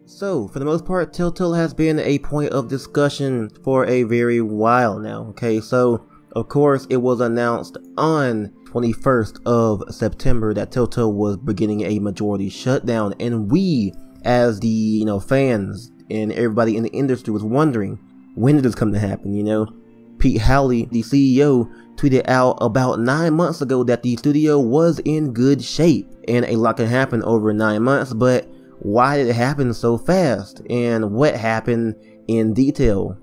So, for the most part, Telltale has been a point of discussion for a very while now, okay? So, of course, it was announced on 21st of September that Telltale was beginning a majority shutdown, and we, as the, fans and everybody in the industry was wondering, when did this come to happen, Pete Howley, the CEO, tweeted out about 9 months ago that the studio was in good shape, and a lot can happen over 9 months, but why did it happen so fast? And what happened in detail?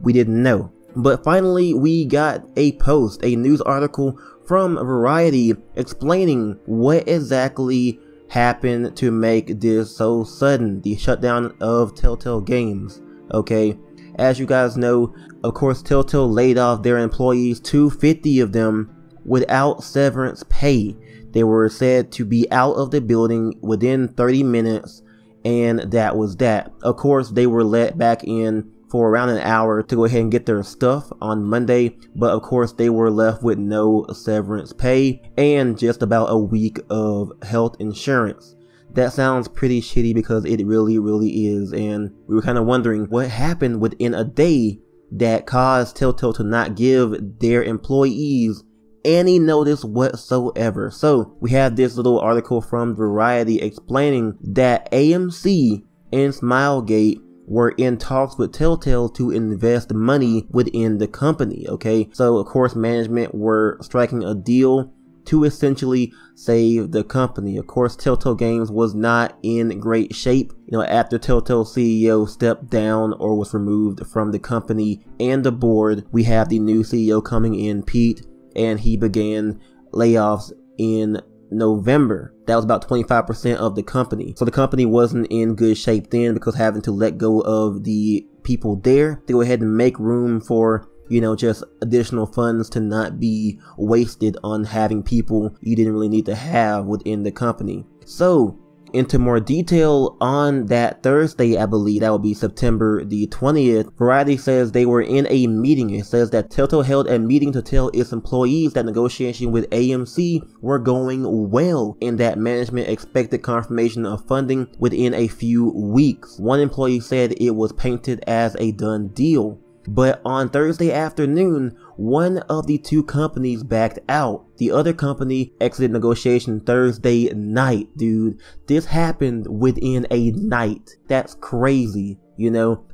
We didn't know. But finally, we got a post, a news article from Variety explaining what exactly happened to make this so sudden, the shutdown of Telltale Games. Okay, as you guys know, of course, Telltale laid off their employees, 250 of them, without severance pay. They were said to be out of the building within 30 minutes, and that was that. Of course, they were let back in for around an hour to go ahead and get their stuff on Monday, but of course they were left with no severance pay and just about a week of health insurance. That sounds pretty shitty because it really is, and we were kind of wondering what happened within a day that caused Telltale to not give their employees any notice whatsoever. So we have this little article from Variety explaining that AMC and Smilegate were in talks with Telltale to invest money within the company, okay? So of course management were striking a deal to essentially save the company. Of course, Telltale Games was not in great shape, after Telltale CEO stepped down or was removed from the company and the board. We have the new CEO coming in, Pete, and he began layoffs in November. That was about 25% of the company. So the company wasn't in good shape then because having to let go of the people there to go ahead and make room for, just additional funds to not be wasted on having people you didn't really need to have within the company. So, into more detail, on that Thursday, I believe that will be September the 20th, Variety says they were in a meeting. It says that Telltale held a meeting to tell its employees that negotiations with AMC were going well and that management expected confirmation of funding within a few weeks. One employee said it was painted as a done deal. But on Thursday afternoon, one of the two companies backed out. The other company exited negotiation Thursday night, dude. This happened within a night. That's crazy,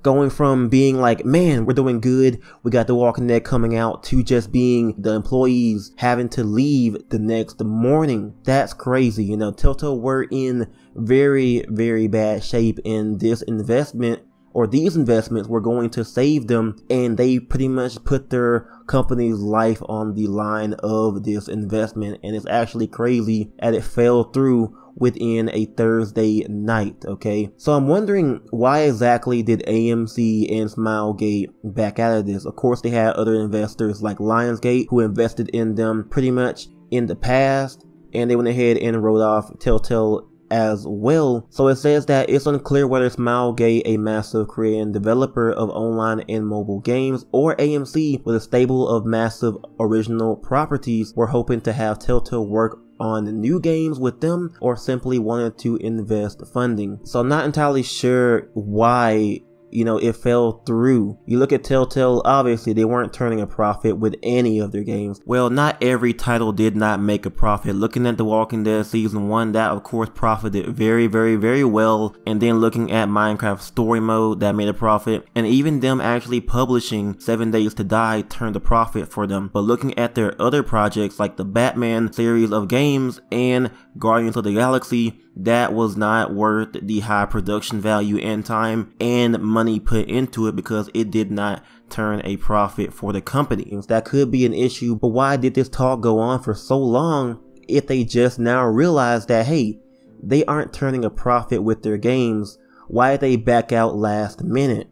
Going from being like, man, we're doing good, we got The Walking Dead coming out, to just being the employees having to leave the next morning. That's crazy, Telltale were in very bad shape, in this investment, or these investments were going to save them, and they pretty much put their company's life on the line of this investment, and it's actually crazy that it fell through within a Thursday night, okay? So I'm wondering, why exactly did AMC and Smilegate back out of this? Of course, they had other investors like Lionsgate who invested in them pretty much in the past, and they went ahead and wrote off Telltale as well. So it says that it's unclear whether Smilegate, a massive Korean developer of online and mobile games, or AMC, with a stable of massive original properties, were hoping to have Telltale work on new games with them, or simply wanted to invest funding. So I'm not entirely sure why it fell through. You look at Telltale, obviously they weren't turning a profit with any of their games. Well, not every title did not make a profit. Looking at The Walking Dead Season 1, that of course profited very well. And then looking at Minecraft Story Mode, that made a profit. And even them actually publishing 7 Days to Die turned a profit for them. But looking at their other projects like the Batman series of games and Guardians of the Galaxy, that was not worth the high production value and time and money put into it because it did not turn a profit for the company. That could be an issue, but why did this talk go on for so long if they just now realize that, hey, they aren't turning a profit with their games? Why did they back out last minute?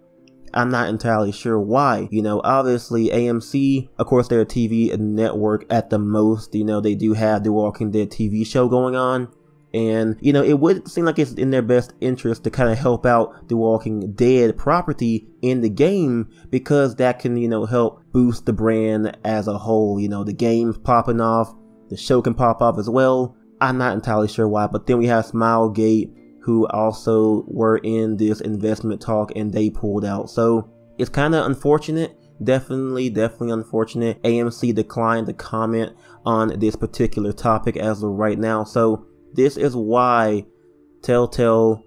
I'm not entirely sure why. Obviously AMC, of course, they're a TV network at the most. They do have the Walking Dead TV show going on. And, it would seem like it's in their best interest to kind of help out the Walking Dead property in the game, because that can, help boost the brand as a whole. The game's popping off, the show can pop off as well. I'm not entirely sure why, but then we have Smilegate who also were in this investment talk, and they pulled out. So it's kind of unfortunate. Definitely unfortunate. AMC declined to comment on this particular topic as of right now. So this is why Telltale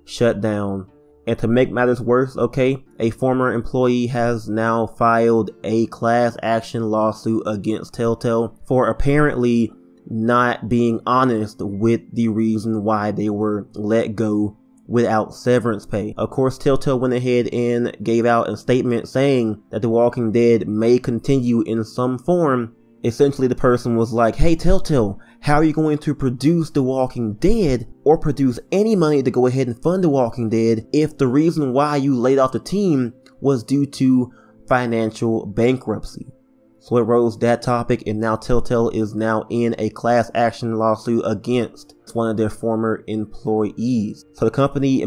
shut down. And to make matters worse, okay, a former employee has now filed a class action lawsuit against Telltale for apparently not being honest with the reason why they were let go without severance pay. Of course, Telltale went ahead and gave out a statement saying that The Walking Dead may continue in some form. Essentially, the person was like, hey Telltale, how are you going to produce The Walking Dead or produce any money to go ahead and fund The Walking Dead if the reason why you laid off the team was due to financial bankruptcy? So it rose that topic, and now Telltale is now in a class action lawsuit against one of their former employees. So the company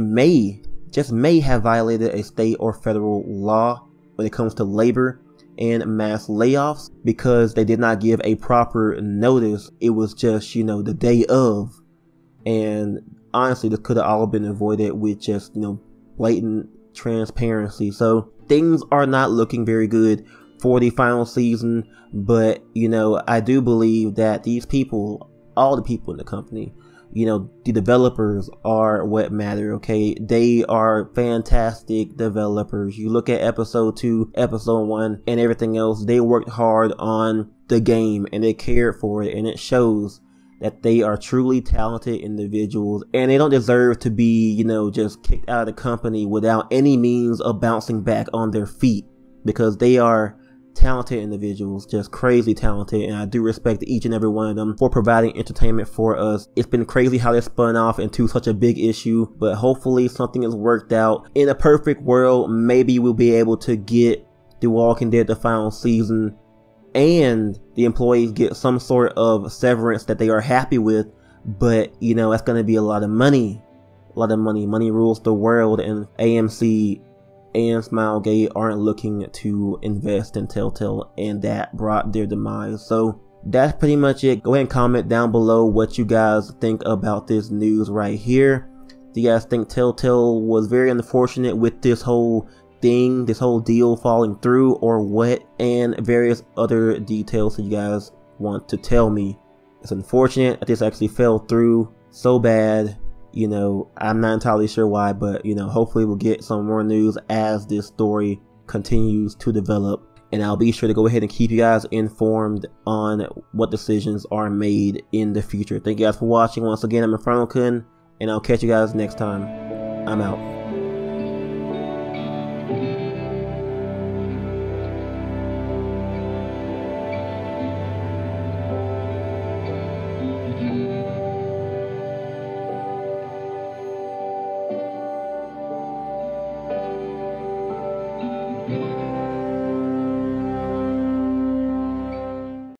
just may have violated a state or federal law when it comes to labor and mass layoffs, because they did not give a proper notice. It was just, the day of. And honestly, this could have all been avoided with just, blatant transparency. So things are not looking very good for the final season. But, I do believe that these people, all the people in the company, the developers are what matter, okay? They are fantastic developers. You look at episode 2, episode 1, and everything else, they worked hard on the game and they cared for it, and it shows that they are truly talented individuals, and they don't deserve to be, just kicked out of the company without any means of bouncing back on their feet, because they are talented individuals, just crazy talented, and I do respect each and every one of them for providing entertainment for us. It's been crazy how they spun off into such a big issue, but hopefully something is worked out. In a perfect world, maybe we'll be able to get The Walking Dead the final season and the employees get some sort of severance that they are happy with, but that's going to be a lot of money. Money rules the world, and AMC and Smilegate aren't looking to invest in Telltale, and that brought their demise. So that's pretty much it. Go ahead and comment down below what you guys think about this news right here. Do you guys think Telltale was very unfortunate with this whole thing, this whole deal falling through, or what? And various other details that you guys want to tell me. It's unfortunate that this actually fell through so bad. I'm not entirely sure why, but hopefully we'll get some more news as this story continues to develop, and I'll be sure to go ahead and keep you guys informed on what decisions are made in the future. Thank you guys for watching. Once again, I'm InfernoKun, and I'll catch you guys next time. I'm out.